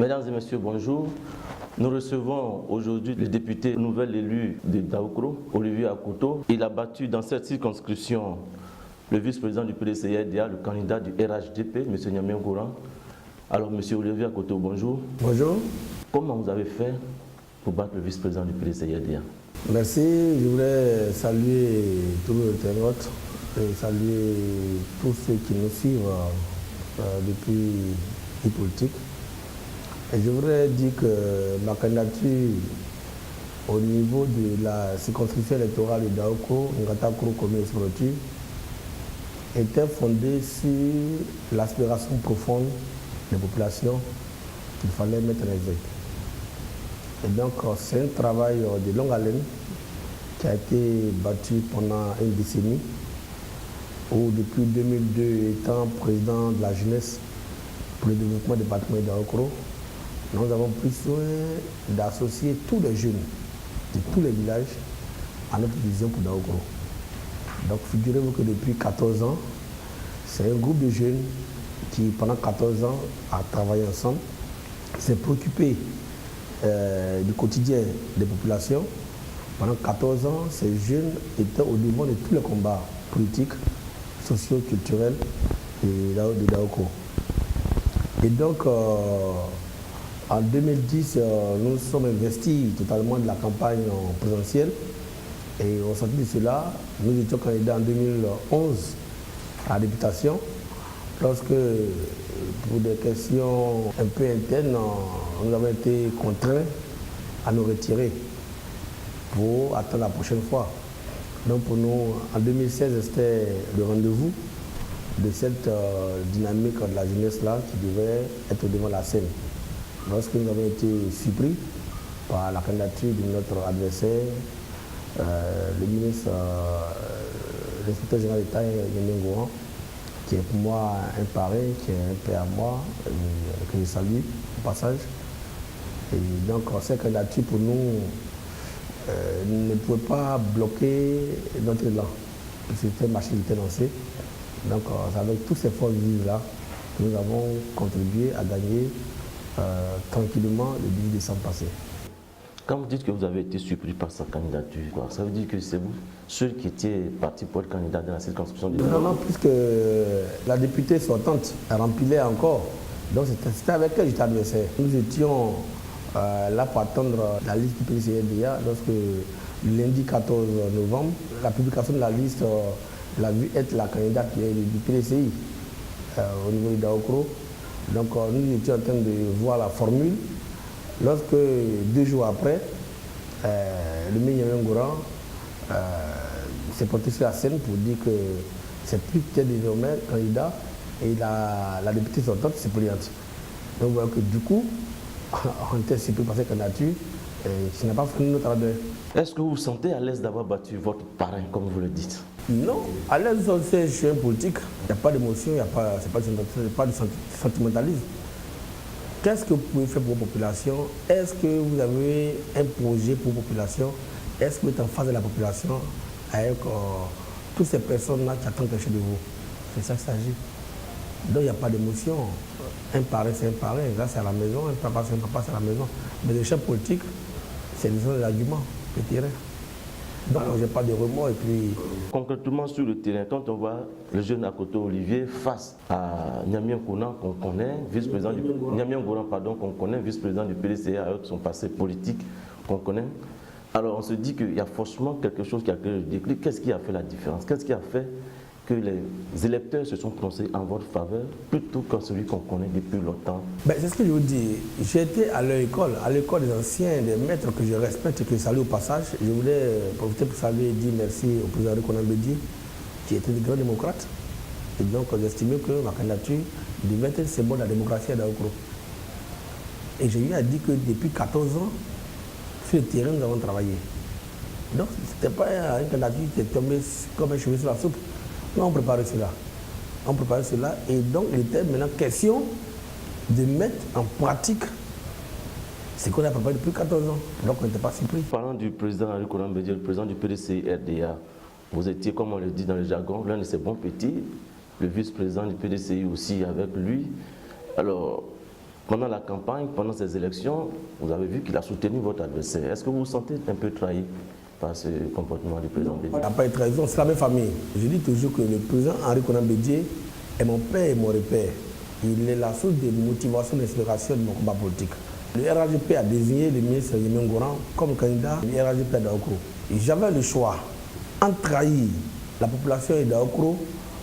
Mesdames et messieurs, bonjour. Nous recevons aujourd'hui le député nouvel élu de Daoukro, Olivier Akoto. Il a battu dans cette circonscription le vice-président du PDCIRDA, le candidat du RHDP, M. Niamien Goran. Alors, M. Olivier Akoto, bonjour. Bonjour. Comment vous avez fait pour battre le vice-président du PDCIRDA? Merci. Je voudrais saluer tous les internautes et saluer tous ceux qui nous suivent depuis les politiques. Et je voudrais dire que ma candidature au niveau de la circonscription électorale de Daoukro, Ngatakro, commune Esprotu, était fondée sur l'aspiration profonde des populations qu'il fallait mettre en exergue. Et donc c'est un travail de longue haleine qui a été battu pendant une décennie, où depuis 2002, étant président de la jeunesse pour le développement du département de Daoukro, nous avons pris soin d'associer tous les jeunes de tous les villages à notre vision pour Daoukro. Donc figurez-vous que depuis 14 ans, c'est un groupe de jeunes qui pendant 14 ans a travaillé ensemble, s'est préoccupé du quotidien des populations. Pendant 14 ans, ces jeunes étaient au devant de tous les combats politiques, sociaux, culturels de Daoukro. Et donc, en 2010, nous sommes investis totalement de la campagne présidentielle. Et au sorti de cela, nous étions candidats en 2011 à la députation, lorsque, pour des questions un peu internes, nous avons été contraints à nous retirer pour attendre la prochaine fois. Donc pour nous, en 2016, c'était le rendez-vous de cette dynamique de la jeunesse-là qui devait être devant la scène. Lorsque nous avons été surpris par la candidature de notre adversaire, le ministre, l'inspecteur général d'État, Niamien Goran, qui est pour moi un parrain, qui est un père à moi, que je salue au passage. Et donc cette candidature pour nous ne pouvait pas bloquer notre élan. C'était une machine qui était lancée. Donc c'est avec toutes ces forces vives-là que nous avons contribué à gagner tranquillement le 10 décembre passé. Quand vous dites que vous avez été surpris par sa candidature, ça veut dire que c'est vous, ceux qui étaient partis pour être candidat dans la circonscription de... Non, puisque la députée sortante remplissait encore. Donc c'était avec elle que j'étais adversaire. Nous étions là pour attendre la liste du PDCIRDA lorsque lundi 14 novembre, la publication de la liste l'a vu être la candidate du PDCI au niveau de Daoukro. Donc nous étions en train de voir la formule. Lorsque 2 jours après, le ministre Niamien Goran s'est porté sur la scène pour dire que c'est plus que désormais candidat et la députée sortante s'est pliante. Donc voilà que du coup, on était surpris par cette candidature et ça n'a pas fait notre ardeur. Est-ce que vous vous sentez à l'aise d'avoir battu votre parrain, comme vous le dites? Non, à l'aise, je suis un politique, il n'y a pas d'émotion, il n'y a pas de sentimentalisme. Qu'est-ce que vous pouvez faire pour vos populations? Est-ce que vous avez un projet pour vos populations? Est-ce que vous êtes en face de la population avec toutes ces personnes-là qui attendent quelque chose de vous? C'est ça qu'il s'agit. Donc il n'y a pas d'émotion. Un parrain, c'est un parrain. Là, c'est à la maison. Un papa, c'est un papa, c'est à la maison. Mais les chefs politiques, c'est des arguments, le terrain. Donc je n'ai pas de remords. Et puis... Concrètement sur le terrain, quand on voit le jeune Akoto Olivier face à Niamien Goran qu'on connaît, vice-président du Niamien Goran, pardon, qu'on connaît, vice-président du PDCA avec son passé politique qu'on connaît. Alors on se dit qu'il y a forcément quelque chose qui a créé le déclic. Qu'est-ce qui a fait la différence? Qu'est-ce qui a fait que les électeurs se sont prononcés en votre faveur plutôt que celui qu'on connaît depuis longtemps? C'est ce que je vous dis. J'ai été à l'école des anciens, des maîtres que je respecte et que je salue au passage. Je voulais profiter pour saluer et dire merci au président Konan Bedi, qui était un grand démocrate. Et donc j'estimais que ma candidature devait être le symbole de la démocratie à Daoukro. Et j'ai eu à dire que depuis 14 ans, sur le terrain, nous avons travaillé. Donc ce n'était pas une candidature qui est tombée comme un cheveu sur la soupe. Nous on préparait cela. On préparait cela et donc il était maintenant question de mettre en pratique ce qu'on a préparé depuis 14 ans. Donc on n'était pas surpris. Parlant du président Henri Konan Bedi, le président du PDCIRDA, vous étiez, comme on le dit dans le jargon, l'un de ses bons petits, le vice-président du PDCI aussi avec lui. Alors, pendant la campagne, pendant ces élections, vous avez vu qu'il a soutenu votre adversaire. Est-ce que vous vous sentez un peu trahi par ce comportement du président Bédié? Il n'a pas été trahison, c'est la même famille. Je dis toujours que le président Henri Konan Bédié est mon père et mon repère. Il est la source de motivation et d'inspiration de mon combat politique. Le RHDP a désigné le ministre Yemien Goran comme candidat du RHDP à Daokro. J'avais le choix entre trahir la population de Daokro,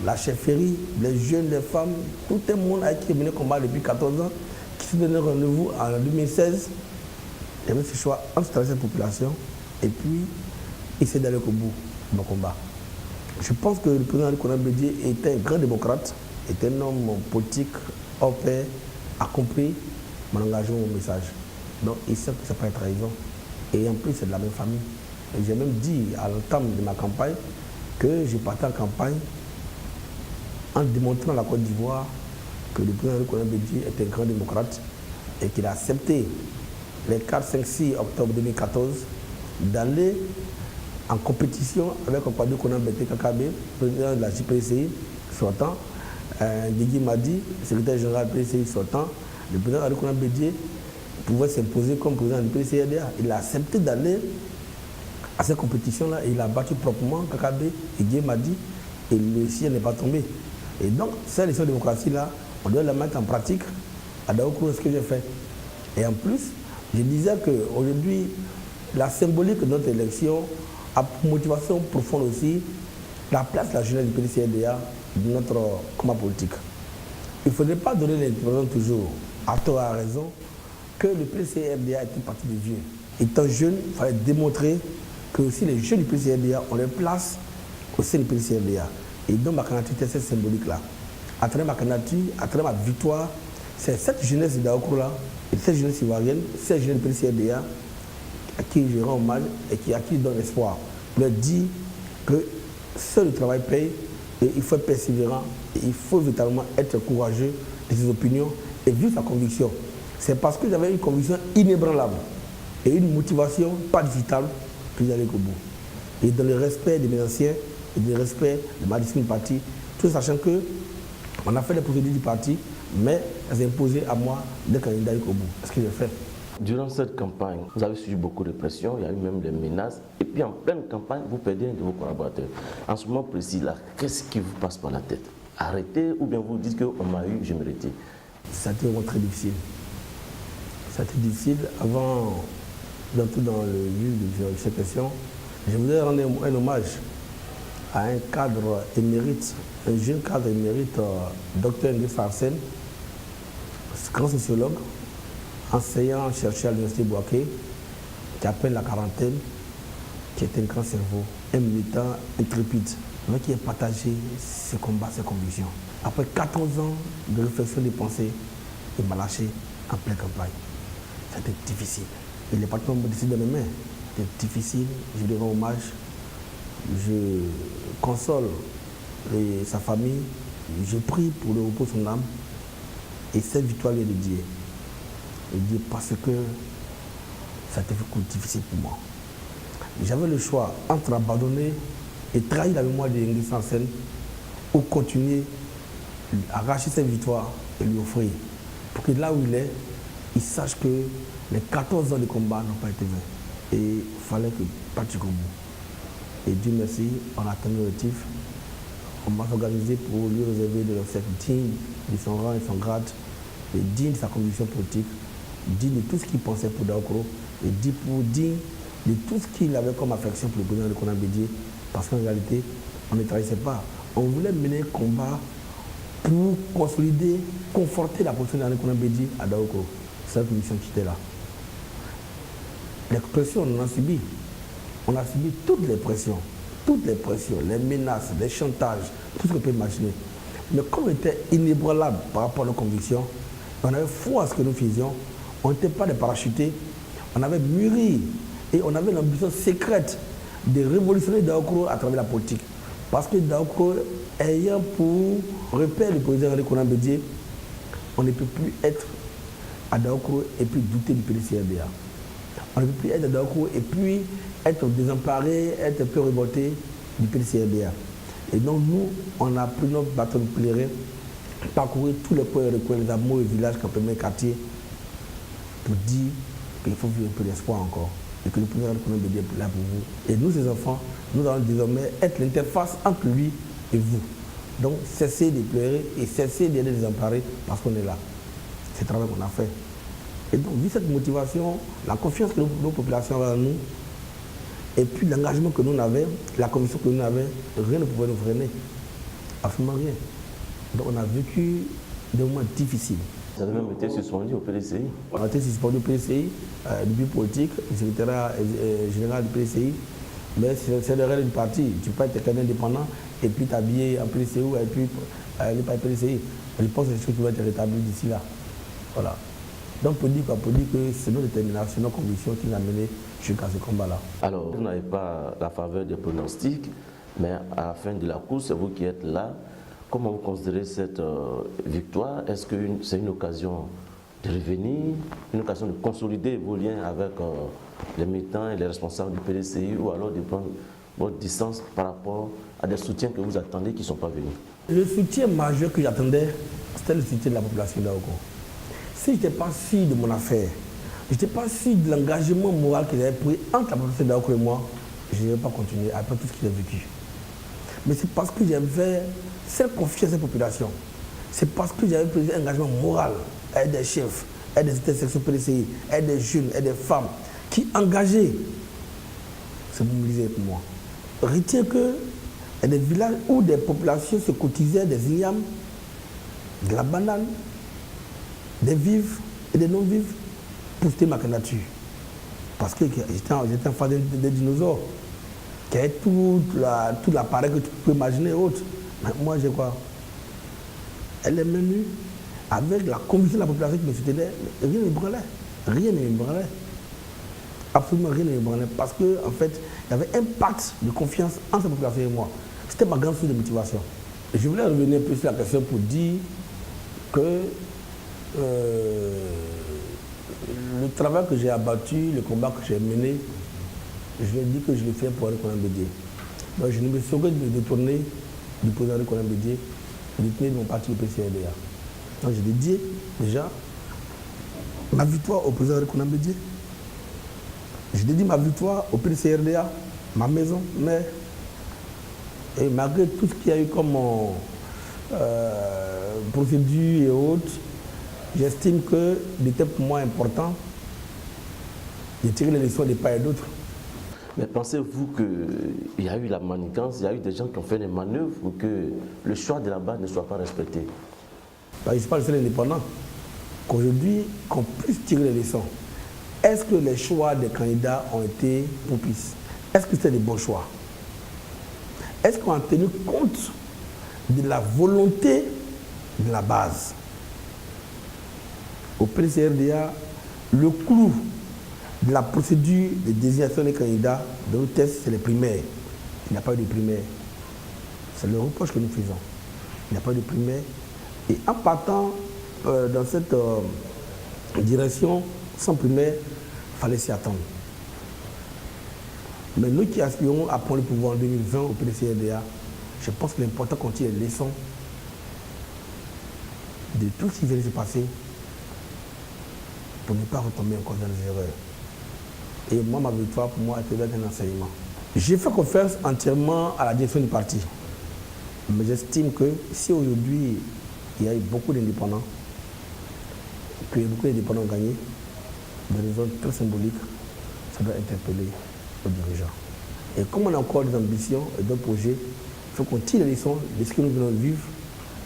la chefferie, les jeunes, les femmes, tout le monde avec qui est venu combattre depuis 14 ans, qui s'est donné rendez-vous en 2016. J'avais ce choix entre trahir cette population et puis essayer d'aller au bout de mon combat. Je pense que le président Henri Konan Bédié était un grand démocrate, était un homme politique, hors pair, a compris mon engagement, mon message. Donc il sait que ce n'est pas une trahison. Et en plus, c'est de la même famille. Et j'ai même dit à l'entame de ma campagne que j'ai parti en campagne en démontrant à la Côte d'Ivoire que le président Henri Konan Bédié était un grand démocrate et qu'il a accepté les 4, 5, 6 octobre 2014 d'aller en compétition avec Okpado Konan Bété Kakabe, président de la JPCI sortant, Guigui Madi, secrétaire général de la PCI sortant. Le président Henri Konan Bédié pouvait s'imposer comme président du PCRDA. Il a accepté d'aller à cette compétition-là et il a battu proprement Kakabe et Guigui Madi et le ciel n'est pas tombé. Et donc, cette élection de démocratie-là, on doit la mettre en pratique à Daokro, ce que j'ai fait. Et en plus, je disais qu'aujourd'hui, la symbolique de notre élection a pour motivation profonde aussi la place de la jeunesse du PCRDA de notre combat politique. Il ne faudrait pas donner l'impression toujours, à tort à raison, que le PCRDA est une partie des vieux. Étant jeune, il fallait démontrer que aussi les jeunes du PCRDA ont leur place au sein du PCRDA. Et donc ma candidature était cette symbolique-là. À travers ma candidature, à travers ma victoire, c'est cette jeunesse de Daokro-là, et cette jeunesse ivoirienne, cette jeunesse du PCRDA, à qui je rends hommage et à qui je donne espoir. Je leur dis que seul le travail paye et il faut être persévérant et il faut véritablement être courageux de ses opinions et vivre sa conviction. C'est parce que j'avais une conviction inébranlable et une motivation pas discutable que j'allais au bout. Et dans le respect de mes anciens et dans le respect de ma discipline parti, tout sachant que on a fait les procédures du parti, mais elles ont imposé à moi d'être candidat au bout. C'est ce que j'ai fait. Durant cette campagne, vous avez subi beaucoup de pression, il y a eu même des menaces. Et puis en pleine campagne, vous perdez un de vos collaborateurs. En ce moment précis, là, qu'est-ce qui vous passe par la tête? Arrêter ou bien vous dites qu'on m'a eu, je méritais? Ça a été vraiment très difficile. Ça a été difficile. Avant d'entrer dans le vif de cette question, je voudrais rendre un hommage à un cadre émérite, un jeune cadre émérite, Dr Nguyen Sarsen, grand sociologue, enseignant, chercheur à l'université Bouaké, qui appelle la quarantaine, qui est un grand cerveau, un militant intrépide, mais qui a partagé ses combats, ses convictions. Après 14 ans de réflexion des pensées, il m'a lâché en pleine campagne. C'était difficile. Et les patrons m'ont décidé de mes mains. C'était difficile, je lui rends hommage, je console sa famille, je prie pour le repos de son âme. Et cette victoire lui est dédiée. Et parce que ça a été difficile pour moi. J'avais le choix entre abandonner et trahir la mémoire de Nguyen Sarsen ou continuer à arracher cette victoire et lui offrir. Pour que là où il est, il sache que les 14 ans de combat n'ont pas été vains. Et il fallait que partir au bout. Et Dieu merci, on a atteint l'objectif. On m'a organisé pour lui réserver de l'obsèque digne de son rang et son grade, et digne de sa conviction politique, digne de tout ce qu'il pensait pour Daokro, et digne de tout ce qu'il avait comme affection pour le président de Konan Bédié, parce qu'en réalité, on ne trahissait pas. On voulait mener un combat pour consolider, conforter la position de Konan Bédié à Daokro. C'est la conviction qui était là. Les pressions, on en a subi. On a subi toutes les pressions, les menaces, les chantages, tout ce qu'on peut imaginer. Mais comme on était inébranlable par rapport à nos convictions, on avait foi à ce que nous faisions, on n'était pas des parachutés, on avait mûri et on avait l'ambition secrète de révolutionner Daokro à travers la politique. Parce que Daokro, ayant pour repère le président Henri Konan Bédié, on ne peut plus être à Daokro et puis douter du PDCRDA. On ne peut plus être à Daokro et puis être désemparé, être un peu révolté du PDCRDA. Et donc nous, on a pris notre bâton de pèlerin, parcourir tous les coins et les amours et villages, campements, quartiers, pour dire qu'il faut vivre un peu d'espoir encore et que le président Konan-Bédié est là pour vous. Et nous, ces enfants, nous allons désormais être l'interface entre lui et vous. Donc, cessez de pleurer et cessez d'être désemparés parce qu'on est là. C'est le travail qu'on a fait. Et donc, vu cette motivation, la confiance que nos populations avaient en nous, et puis l'engagement que nous avions, la conviction que nous avions, rien ne pouvait nous freiner. Absolument rien. Donc, on a vécu des moments difficiles. Vous avez même été suspendu au PDCI. On a été suspendu au PDCI, depuis politique, le secrétaire général du PDCI. Mais c'est le règle du parti. Tu peux être quelqu'un indépendant et puis t'habiller en PDCI et puis aller par le PDCI. Je pense que c'est ce qui va être rétabli d'ici là. Voilà. Donc pour dire que c'est nos déterminations, nos convictions qui nous ont menés jusqu'à ce combat-là. Alors, vous n'avez pas la faveur des pronostics, mais à la fin de la course, c'est vous qui êtes là. Comment vous considérez cette victoire? Est-ce que c'est une occasion de revenir, une occasion de consolider vos liens avec les militants et les responsables du PDCI, ou alors de prendre votre distance par rapport à des soutiens que vous attendez qui ne sont pas venus? Le soutien majeur que j'attendais, c'était le soutien de la population d'Aoko. Si je n'étais pas sûr de mon affaire, je n'étais pas sûr de l'engagement moral que j'avais pris entre la population d'Aoko et moi, je n'aurais pas continué après tout ce que j'ai vécu. Mais c'est parce que j'avais cette confiance à cette population. C'est parce que j'avais pris un engagement moral avec des chefs, avec des intersections PDCI, avec des jeunes, avec des femmes qui engagés se mobilisaient pour moi. Retiens que il y a des villages où des populations se cotisaient des ignames, de la banane, des vifs et des non-vifs pour soutenir ma candidature. Parce que j'étais un fan des dinosaures, qui avait tout l'appareil que tu peux imaginer et autres. Mais moi, j'ai quoi? Elle est menue avec la conviction de la population qui me soutenait, rien ne m'ébranlait. Rien ne m'ébranlait. Absolument rien ne m'ébranlait. Parce qu'en fait, il y avait un pacte de confiance entre la population et moi. C'était ma grande source de motivation. Je voulais revenir un peu sur la question pour dire que le travail que j'ai abattu, le combat que j'ai mené, je l'ai dit que je l'ai fait pour Henri Konan-Bédié. Donc je ne me suis de détourner du président Henri Konan-Bédié, de détourner de mon parti le PCRDA. Donc j'ai dédié déjà ma victoire au président Henri Konan-Bédié. J'ai dédié ma victoire au PCRDA, ma maison, mais et malgré tout ce qu'il y a eu comme procédure et autres, j'estime qu'il était pour moi important de tirer les leçons des pas et d'autres. Mais pensez-vous qu'il y a eu la manigance, il y a eu des gens qui ont fait des manœuvres pour que le choix de la base ne soit pas respecté? Je ne suis pas le seul indépendant. Qu'aujourd'hui, qu'on puisse tirer les leçons. Est-ce que les choix des candidats ont été propices? Est-ce que c'était des bons choix? Est-ce qu'on a tenu compte de la volonté de la base? Au PCRDA, le clou de la procédure de désignation des candidats de nos tests, c'est les primaires. Il n'y a pas eu de primaires. C'est le reproche que nous faisons. Il n'y a pas eu de primaires. Et en partant dans cette direction, sans primaire, il fallait s'y attendre. Mais nous qui aspirons à prendre le pouvoir en 2020 au PCRDA, je pense que l'important qu'on tire les leçons de tout ce qui vient de se passer pour ne pas retomber encore dans les erreurs. Et moi, ma victoire, pour moi, était d'être un enseignement. J'ai fait confiance entièrement à la direction du parti. Mais j'estime que si aujourd'hui, il y a eu beaucoup d'indépendants, que beaucoup d'indépendants ont gagné, de raisons très symboliques, ça doit interpeller aux dirigeants. Et comme on a encore des ambitions et des projets, il faut qu'on tire les leçons de ce que nous venons de vivre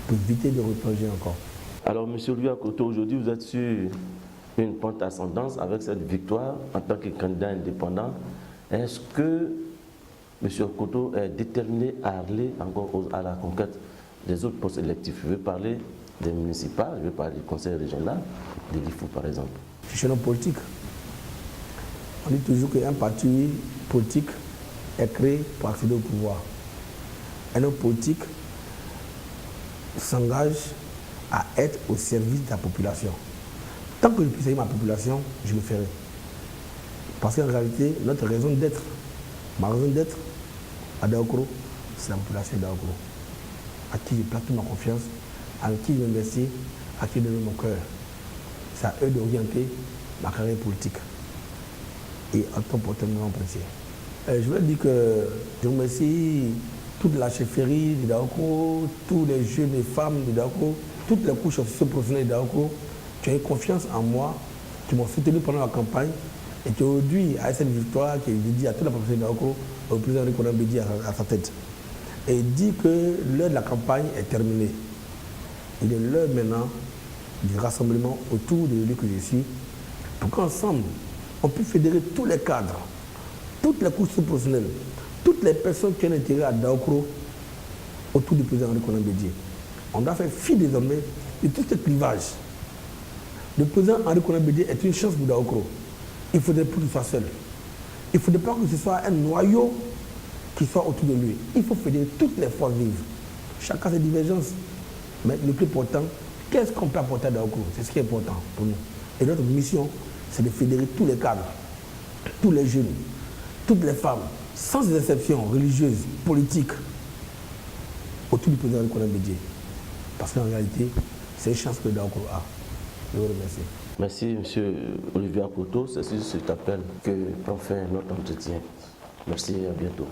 pour éviter de replonger encore. Alors, M. Louis Akoto, aujourd'hui, vous êtes sur une pente ascendante avec cette victoire en tant que candidat indépendant. Est-ce que M. Akoto est déterminé à aller encore à la conquête des autres postes électifs? Je veux parler des municipales, je veux parler du conseil régional, de l'IFU par exemple. Je suis un homme politique. On dit toujours qu'un parti politique est créé pour accéder au pouvoir. Un homme politique s'engage à être au service de la population. Tant que je peux servir ma population, je le ferai. Parce qu'en réalité, notre raison d'être, ma raison d'être à Daokoro, c'est la population de Daokoro, à qui je place toute ma confiance, à qui je m'investis, à qui je donne mon cœur. C'est à eux d'orienter ma carrière politique et en tant que porte-parole policier. Je voulais dire que je remercie toute la chefferie de Daoko, tous les jeunes et femmes de Daoko, toutes les couches officiers professionnels de Daoko qui ont eu confiance en moi, qui m'ont soutenu pendant la campagne et qui aujourd'hui, à cette victoire qui est dédiée à toute la population de Daoko, au président Henri Bédié à sa tête. Et dit que l'heure de la campagne est terminée. Il est l'heure maintenant du rassemblement autour de l'élu que je suis, pour qu'ensemble, on puisse fédérer tous les cadres, toutes les couches professionnelles, toutes les personnes qui ont intérêt à Daokro autour du président Henri Bédié. On doit faire fi désormais de tout ce clivage. Le président Henri Bédié est une chance pour Daokro. Il ne faudrait plus qu'il soit seul. Il ne faudrait pas que ce soit un noyau qui soit autour de lui. Il faut fédérer toutes les forces vives. Chacun ses divergences. Mais le plus important, qu'est-ce qu'on peut apporter à Daokro? C'est ce qui est important pour nous. Et notre mission, c'est de fédérer tous les cadres, tous les jeunes, toutes les femmes, sans exception religieuse, politique, autour du président Henri Bédié. Parce qu'en réalité, c'est une chance que Daokro a. Je vous remercie. Merci, M. Olivier Akoto. C'est sur cet appel que prend fin notre entretien. Merci et à bientôt.